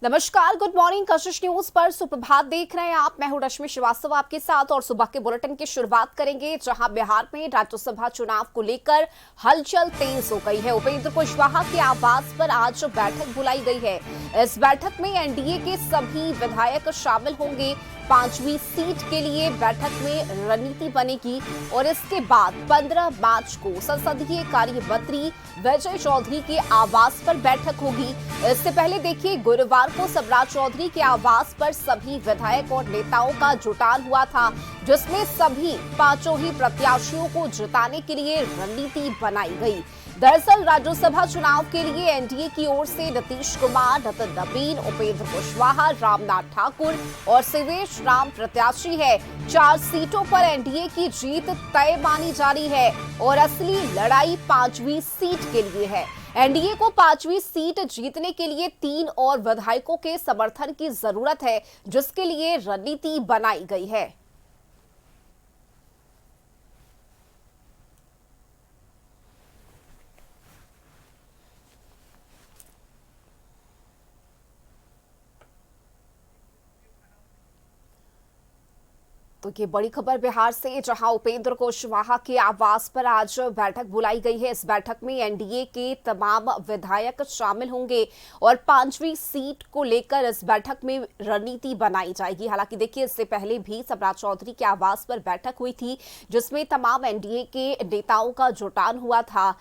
नमस्कार, good morning. कशिश news पर सुप्रभात देख रहे हैं आप। मैं हूं रश्मि श्रीवास्तव आपके साथ और सुबह के बुलेटिन की शुरुआत करेंगे जहां बिहार में राज्यसभा चुनाव को लेकर हलचल तेज हो गई है। उपेंद्र कुशवाहा के आवास पर आज बैठक बुलाई गई है। इस बैठक में एनडीए के सभी विधायक शामिल होंगे। 5वीं सीट के लिए बैठक में रणनीति बनेगी और इसके बाद 15 मार्च को संसदीय कार्य मंत्री विजय चौधरी के आवास पर बैठक होगी। इससे पहले देखिए, गुरुवार को सम्राट चौधरी के आवास पर सभी विधायक और नेताओं का जुटान हुआ था, जिसमें सभी पांचों ही प्रत्याशियों को जिताने के लिए रणनीति बनाई गई। दरअसल राज्यसभा चुनाव के लिए एनडीए की ओर से नीतीश कुमार, नितिन नवीन, उपेंद्र कुशवाहा, रामनाथ ठाकुर और शिवेश राम प्रत्याशी है। 4 सीटों पर एनडीए की जीत तय मानी जा रही है और असली लड़ाई 5वीं सीट के लिए है। एनडीए को 5वीं सीट जीतने के लिए 3 और विधायकों के समर्थन की जरूरत है, जिसके लिए रणनीति बनाई गई है। तो ये बड़ी खबर बिहार से, जहां उपेंद्र कुशवाहा के आवास पर आज बैठक बुलाई गई है। इस बैठक में एनडीए के तमाम विधायक शामिल होंगे और 5वीं सीट को लेकर इस बैठक में रणनीति बनाई जाएगी। हालांकि देखिए, इससे पहले भी सम्राट चौधरी के आवास पर बैठक हुई थी, जिसमें तमाम एनडीए के नेताओं का जुटान हुआ था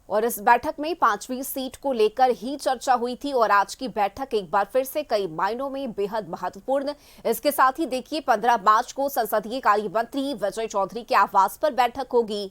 और इस बैठक में 5वीं सीट को लेकर ही चर्चा हुई थी। और आज की बैठक एक बार फिर से कई मायनों में बेहद महत्वपूर्ण। इसके साथ ही देखिए, 15 मार्च को संसदीय कार्य मंत्री विजय चौधरी के आवास पर बैठक होगी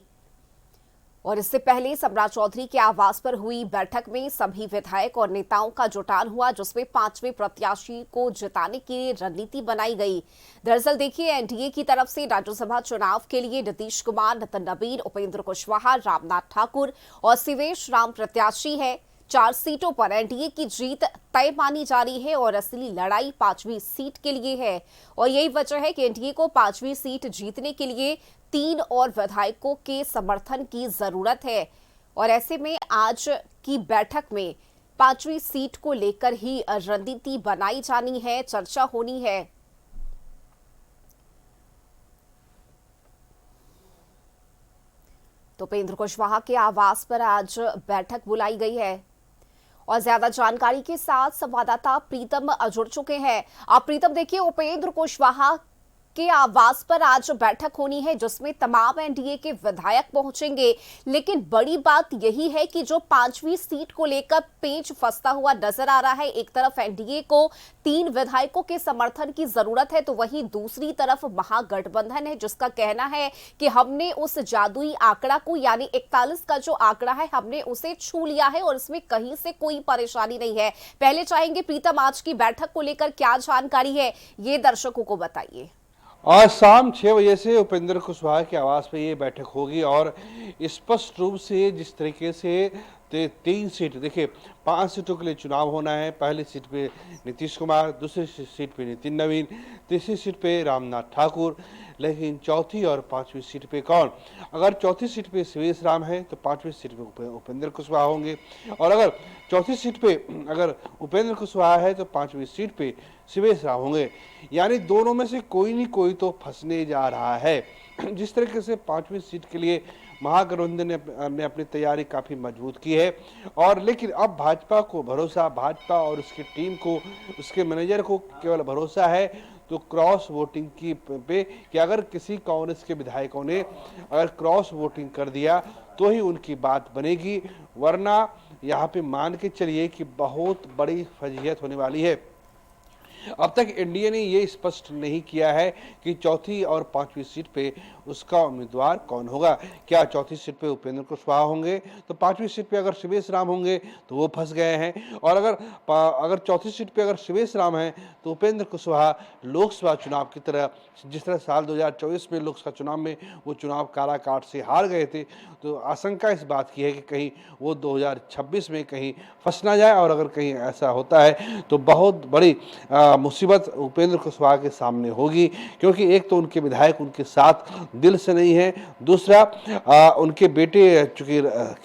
और इससे पहले सम्राट चौधरी के आवास पर हुई बैठक में सभी विधायक और नेताओं का जुटान हुआ, जिसमें 5वें प्रत्याशी को जिताने की रणनीति बनाई गई। दरअसल देखिए, एनडीए की तरफ से राज्यसभा चुनाव के लिए नीतीश कुमार, नितिन नवीन, उपेंद्र कुशवाहा, रामनाथ ठाकुर और शिवेश राम प्रत्याशी है। 4 सीटों पर एनडीए की जीत तय मानी जा रही है और असली लड़ाई 5वीं सीट के लिए है और यही वजह है कि एनडीए को 5वीं सीट जीतने के लिए 3 और विधायकों के समर्थन की जरूरत है और ऐसे में आज की बैठक में 5वीं सीट को लेकर ही रणनीति बनाई जानी है, चर्चा होनी है। तो उपेंद्र कुशवाहा के आवास पर आज बैठक बुलाई गई है और ज्यादा जानकारी के साथ संवाददाता प्रीतम जुड़ चुके हैं। आप प्रीतम, देखिए, उपेंद्र कुशवाहा के आवास पर आज बैठक होनी है, जिसमें तमाम एनडीए के विधायक पहुंचेंगे। लेकिन बड़ी बात यही है कि जो 5वीं सीट को लेकर पेच फंसता हुआ नजर आ रहा है। एक तरफ एनडीए को 3 विधायकों के समर्थन की जरूरत है, तो वहीं दूसरी तरफ महागठबंधन है, जिसका कहना है कि हमने उस जादुई आंकड़ा को, यानी 41 का जो आंकड़ा है, हमने उसे छू लिया है और इसमें कहीं से कोई परेशानी नहीं है। पहले चाहेंगे प्रीतम, आज की बैठक को लेकर क्या जानकारी है, ये दर्शकों को बताइए। आज शाम 6 बजे से उपेंद्र कुशवाहा के आवास पे ये बैठक होगी और स्पष्ट रूप से जिस तरीके से 3 सीट, देखिए 5 सीटों के लिए चुनाव होना है। पहली सीट पे नीतीश कुमार, दूसरी सीट पे नितिन नवीन, तीसरी सीट पे रामनाथ ठाकुर, लेकिन चौथी और 5वीं सीट पे कौन? अगर चौथी सीट पे शिवेश राम है तो 5वीं सीट पे उपेंद्र कुशवाहा होंगे और अगर चौथी सीट पे अगर उपेंद्र कुशवाहा है तो 5वीं सीट पे शिवेश राम होंगे। यानी दोनों में से कोई नहीं कोई तो फंसने जा रहा है। जिस तरीके से 5वीं सीट के लिए महागठबंधन ने अपनी तैयारी काफ़ी मजबूत की है और लेकिन अब भाजपा को भरोसा, भाजपा और उसकी टीम को, उसके मैनेजर को केवल भरोसा है तो क्रॉस वोटिंग की पे कि अगर किसी कांग्रेस के विधायकों ने अगर क्रॉस वोटिंग कर दिया तो ही उनकी बात बनेगी, वरना यहाँ पे मान के चलिए कि बहुत बड़ी फजीहत होने वाली है। अब तक एनडीए ने ये स्पष्ट नहीं किया है कि चौथी और 5वीं सीट पे उसका उम्मीदवार कौन होगा। क्या चौथी सीट पे उपेंद्र कुशवाहा होंगे तो 5वीं सीट पे अगर शिवेश राम होंगे तो वो फंस गए हैं, और अगर चौथी सीट पे अगर शिवेश राम हैं तो उपेंद्र कुशवाहा लोकसभा चुनाव की तरह, जिस तरह साल 2024 में लोकसभा चुनाव में वो चुनाव काराकाट से हार गए थे, तो आशंका इस बात की है कि कहीं वो 2026 में कहीं फंस ना जाए और अगर कहीं ऐसा होता है तो बहुत बड़ी मुसीबत उपेंद्र कुशवाहा के सामने होगी, क्योंकि एक तो उनके विधायक उनके साथ दिल से नहीं है, दूसरा उनके बेटे चूंकि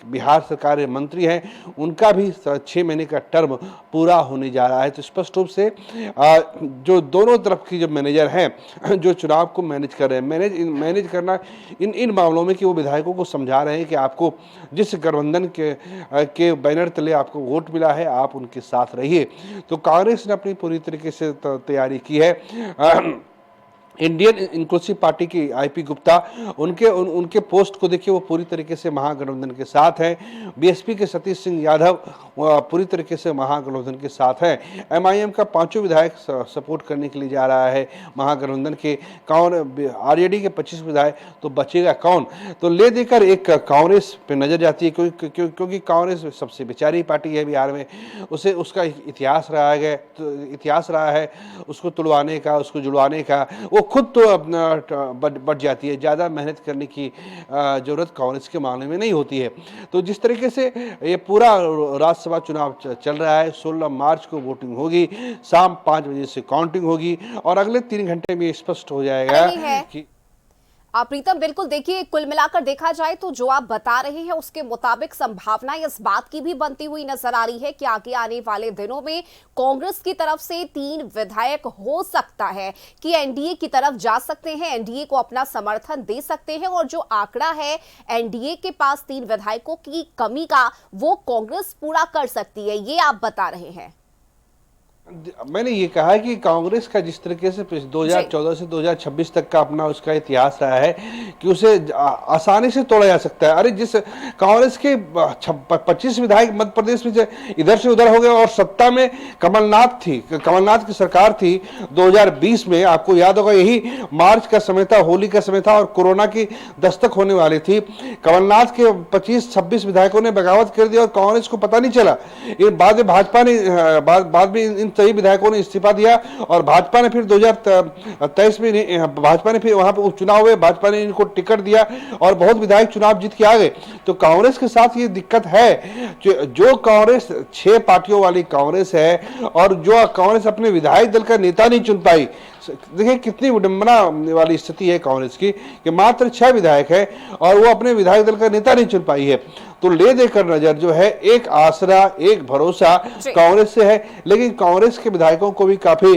बिहार सरकार के मंत्री हैं, उनका भी 6 महीने का टर्म पूरा होने जा रहा है। तो स्पष्ट रूप से जो दोनों तरफ की जो मैनेजर हैं जो चुनाव को मैनेज कर रहे हैं, मैनेज करना इन मामलों में कि वो विधायकों को समझा रहे हैं कि आपको जिस गठबंधन के बैनर तले आपको वोट मिला है, आप उनके साथ रहिए। तो कांग्रेस ने अपनी पूरी तरीके से तैयारी की है। इंडियन इंक्लूसिव पार्टी की आईपी गुप्ता उनके पोस्ट को देखिए, वो पूरी तरीके से महागठबंधन के साथ हैं। बीएसपी के सतीश सिंह यादव पूरी तरीके से महागठबंधन के साथ हैं। एमआईएम का 5 विधायक सपोर्ट करने के लिए जा रहा है महागठबंधन के। कौन आरजेडी के 25 विधायक, तो बचेगा कौन? तो ले देकर एक कांग्रेस पे नजर जाती है, क्योंकि कांग्रेस सबसे बेचारी पार्टी है बिहार में। उसका इतिहास रहा है उसको तुड़वाने का, उसको जुड़वाने का। वो खुद तो बढ़ जाती है, ज़्यादा मेहनत करने की ज़रूरत कांग्रेस के मामले में नहीं होती है। तो जिस तरीके से ये पूरा राज्यसभा चुनाव चल रहा है, 16 मार्च को वोटिंग होगी, शाम 5 बजे से काउंटिंग होगी और अगले 3 घंटे में स्पष्ट हो जाएगा कि प्रीतम, बिल्कुल देखिए, कुल मिलाकर देखा जाए तो जो आप बता रहे हैं उसके मुताबिक संभावना इस बात की भी बनती हुई नजर आ रही है कि आगे आने वाले दिनों में कांग्रेस की तरफ से 3 विधायक हो सकता है कि एनडीए की तरफ जा सकते हैं, एनडीए को अपना समर्थन दे सकते हैं। और जो आंकड़ा है एनडीए के पास 3 विधायकों की कमी का, वो कांग्रेस पूरा कर सकती है, ये आप बता रहे हैं। मैंने ये कहा कि कांग्रेस का जिस तरीके से 2014 से 2026 तक का अपना उसका इतिहास रहा है कि उसे आसानी से तोड़ा जा सकता है। अरे जिस कांग्रेस के 25 विधायक मध्य प्रदेश में इधर से उधर हो गए और सत्ता में कमलनाथ की सरकार थी 2020 में, आपको याद होगा, यही मार्च का समय था, होली का समय था और कोरोना की दस्तक होने वाली थी। कमलनाथ के 25-26 विधायकों ने बगावत कर दी और कांग्रेस को पता नहीं चला। बाद में भाजपा ने बाद में इन सभी विधायकों ने इस्तीफा दिया और भाजपा ने फिर 2023 में भाजपा ने फिर वहां पर उपचुनाव हुए, भाजपा ने इनको टिकट दिया और बहुत विधायक चुनाव जीत के आ गए। तो कांग्रेस के साथ ये दिक्कत है, जो कांग्रेस 6 पार्टियों वाली कांग्रेस है और जो कांग्रेस अपने विधायक दल का नेता नहीं चुन पाई। देखिए कितनी विडंबना वाली स्थिति है कांग्रेस की कि मात्र 6 विधायक है और वो अपने विधायक दल का नेता नहीं चुन पाई है। तो ले देकर नजर जो है, एक आसरा, एक भरोसा कांग्रेस से है, लेकिन कांग्रेस के विधायकों को भी काफी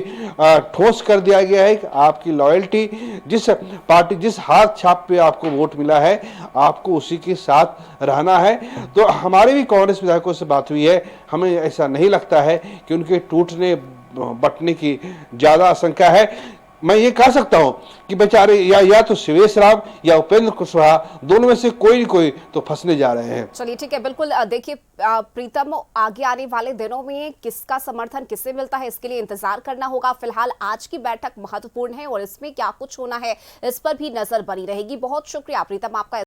ठोस कर दिया गया है कि आपकी लॉयल्टी, जिस हाथ छाप पे आपको वोट मिला है, आपको उसी के साथ रहना है। तो हमारी भी कांग्रेस विधायकों से बात हुई है, हमें ऐसा नहीं लगता है कि उनके टूटने बटने की ज्यादा आशंका है। मैं ये कह सकता हूं कि बेचारे या तो शिवेश राव या उपेंद्र कुशवाहा, दोनों में से कोई न कोई तो फंसने जा रहे हैं। चलिए ठीक है, बिल्कुल देखिए प्रीतम, आगे आने वाले दिनों में किसका समर्थन किससे मिलता है, इसके लिए इंतजार करना होगा। फिलहाल आज की बैठक महत्वपूर्ण है और इसमें क्या कुछ होना है इस पर भी नजर बनी रहेगी। बहुत शुक्रिया प्रीतम आपका।